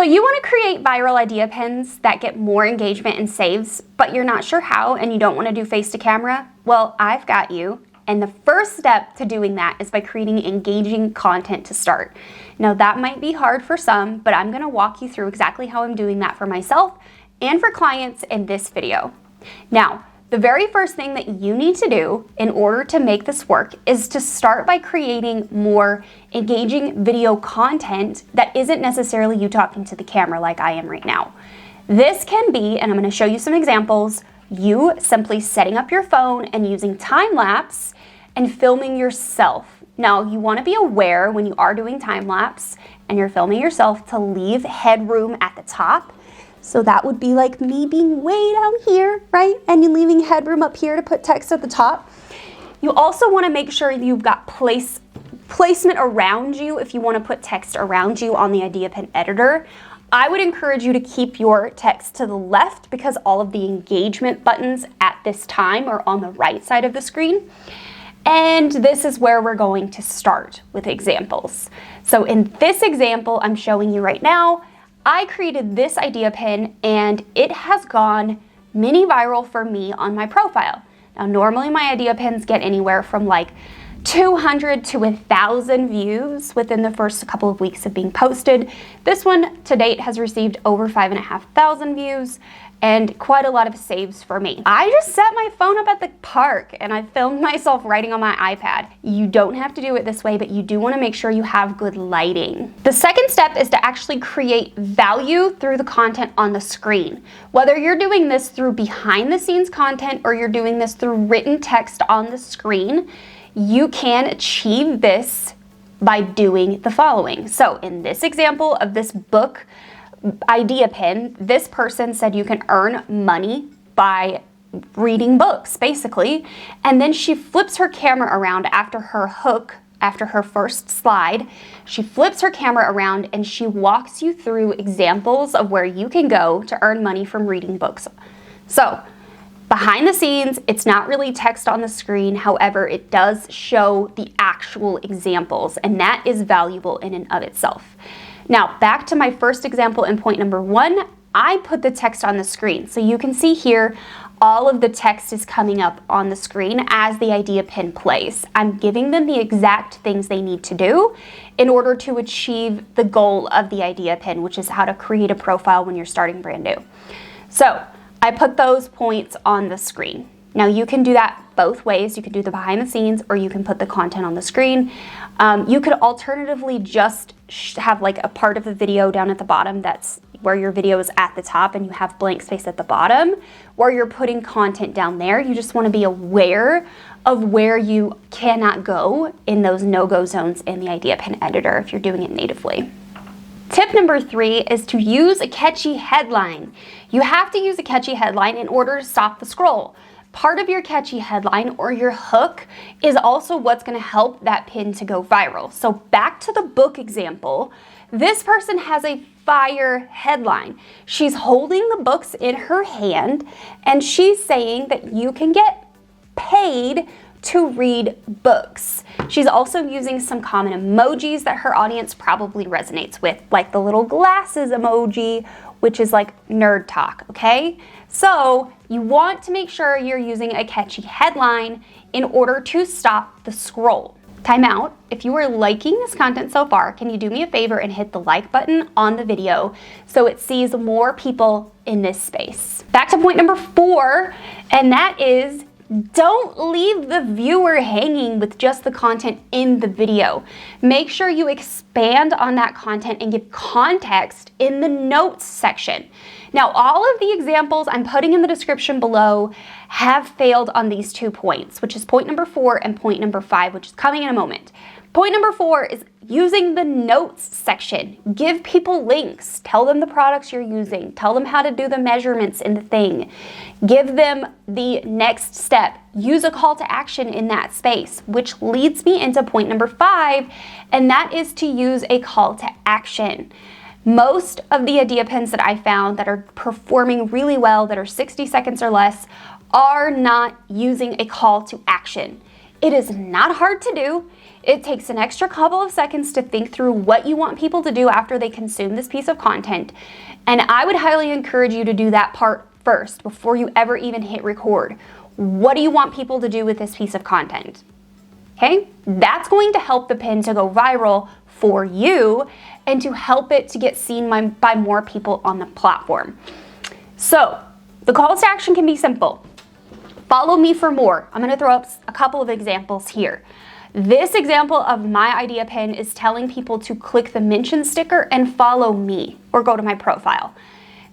So you want to create viral idea pins that get more engagement and saves, but you're not sure how and you don't want to do face to camera? Well, I've got you. And the first step to doing that is by creating engaging content to start. Now that might be hard for some, but I'm going to walk you through exactly how I'm doing that for myself and for clients in this video. Now, the very first thing that you need to do in order to make this work is to start by creating more engaging video content that isn't necessarily you talking to the camera like I am right now. This can be, and I'm going to show you some examples, you simply setting up your phone and using time lapse and filming yourself. Now, you want to be aware when you are doing time lapse and you're filming yourself to leave headroom at the top. So that would be like me being way down here, right? And you're leaving headroom up here to put text at the top. You also want to make sure you've got placement around you if you want to put text around you on the idea pin editor. I would encourage you to keep your text to the left because all of the engagement buttons at this time are on the right side of the screen. And this is where we're going to start with examples. So in this example I'm showing you right now, I created this idea pin and it has gone mini viral for me on my profile. Now normally my idea pins get anywhere from like 200 to 1,000 views within the first couple of weeks of being posted. This one to date has received over 5,500 views and quite a lot of saves for me. I just set my phone up at the park and I filmed myself writing on my iPad. You don't have to do it this way, but you do want to make sure you have good lighting. The second step is to actually create value through the content on the screen. Whether you're doing this through behind the scenes content or you're doing this through written text on the screen, you can achieve this by doing the following. So in this example of this book idea pin, this person said you can earn money by reading books, basically. And then she flips her camera around after her hook, after her first slide. She flips her camera around and she walks you through examples of where you can go to earn money from reading books. So behind the scenes, it's not really text on the screen. However, it does show the actual examples, and that is valuable in and of itself. Now, back to my first example in point number 1, I put the text on the screen. So you can see here, all of the text is coming up on the screen as the idea pin plays. I'm giving them the exact things they need to do in order to achieve the goal of the idea pin, which is how to create a profile when you're starting brand new. So I put those points on the screen. Now you can do that both ways. You can do the behind the scenes or you can put the content on the screen. You could alternatively just have like a part of the video down at the bottom that's where your video is at the top and you have blank space at the bottom, where you're putting content down there. You just want to be aware of where you cannot go in those no-go zones in the idea pin editor if you're doing it natively. Tip number 3 is to use a catchy headline. You have to use a catchy headline in order to stop the scroll. Part of your catchy headline or your hook is also what's going to help that pin to go viral. So back to the book example, this person has a fire headline. She's holding the books in her hand and she's saying that you can get paid to read books. She's also using some common emojis that her audience probably resonates with, like the little glasses emoji, which is like nerd talk, okay? So you want to make sure you're using a catchy headline in order to stop the scroll. Time out. If you are liking this content so far, can you do me a favor and hit the like button on the video so it sees more people in this space? Back to point number 4, and that is don't leave the viewer hanging with just the content in the video. Make sure you expand on that content and give context in the notes section. Now, all of the examples I'm putting in the description below have failed on these 2 points, which is point number 4 and point number 5, which is coming in a moment. Point number 4 is using the notes section. Give people links. Tell them the products you're using. Tell them how to do the measurements in the thing. Give them the next step. Use a call to action in that space, which leads me into point number 5, and that is to use a call to action. Most of the idea pins that I found that are performing really well, that are 60 seconds or less, are not using a call to action. It is not hard to do. It takes an extra couple of seconds to think through what you want people to do after they consume this piece of content. And I would highly encourage you to do that part first before you ever even hit record. What do you want people to do with this piece of content? Okay, that's going to help the pin to go viral for you and to help it to get seen by more people on the platform. So the calls to action can be simple. Follow me for more. I'm going to throw up a couple of examples here. This example of my idea pin is telling people to click the mention sticker and follow me or go to my profile.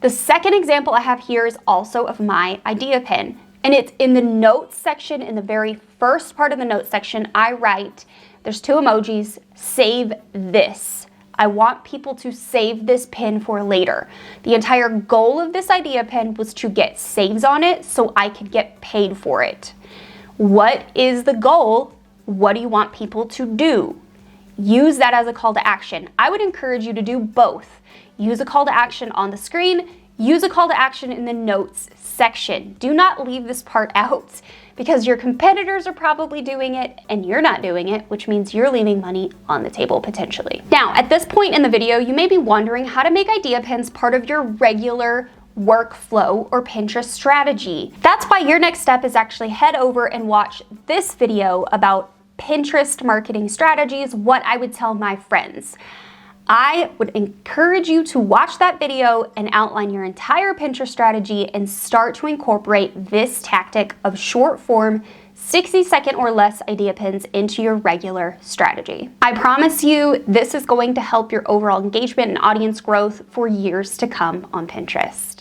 The second example I have here is also of my idea pin, and it's in the notes section. In the very first part of the notes section, I write, there's 2 emojis, save this. I want people to save this pin for later. The entire goal of this idea pin was to get saves on it so I could get paid for it. What is the goal? What do you want people to do? Use that as a call to action. I would encourage you to do both. Use a call to action on the screen, use a call to action in the notes section. Do not leave this part out because your competitors are probably doing it and you're not doing it, which means you're leaving money on the table potentially. Now, at this point in the video, you may be wondering how to make idea pins part of your regular workflow or Pinterest strategy. That's why your next step is actually head over and watch this video about Pinterest marketing strategies, what I would tell my friends. I would encourage you to watch that video and outline your entire Pinterest strategy and start to incorporate this tactic of short form, 60-second or less idea pins into your regular strategy. I promise you, this is going to help your overall engagement and audience growth for years to come on Pinterest.